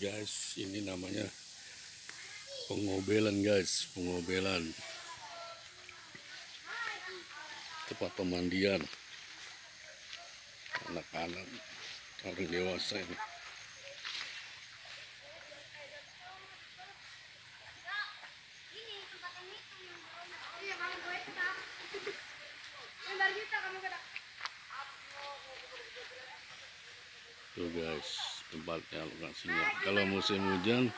guys, ini namanya pengobelan guys, pengobelan tempat pemandian anak-anak, orang dewasa ini. Tuh guys, tempatnya lokasinya. Kalau musim hujan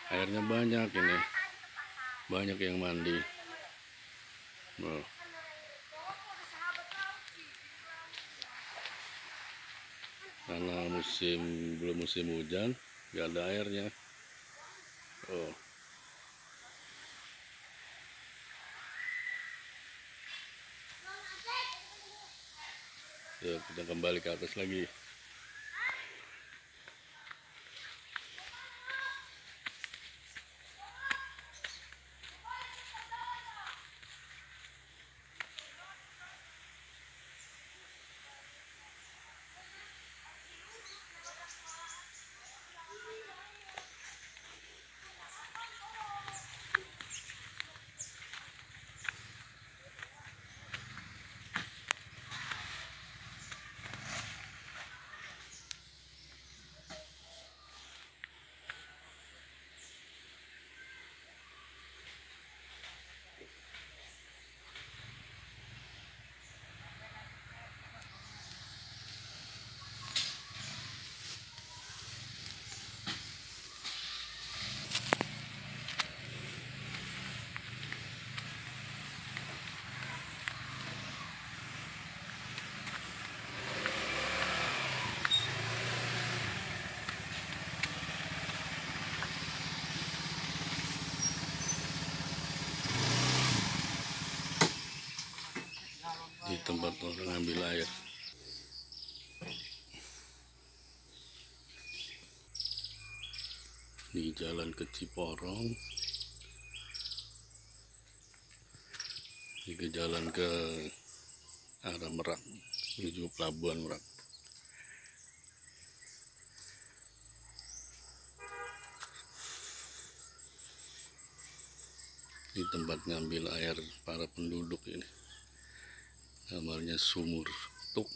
airnya banyak ini, banyak yang mandi. Nah, karena belum musim hujan, nggak ada airnya. Oh, kita kembali ke atas lagi. Di tempat orang ambil air. Di jalan ke Ciporong, di jalan ke arah Merak menuju Pelabuhan Merak. Di tempat ngambil air para penduduk ini, namanya sumur tuk.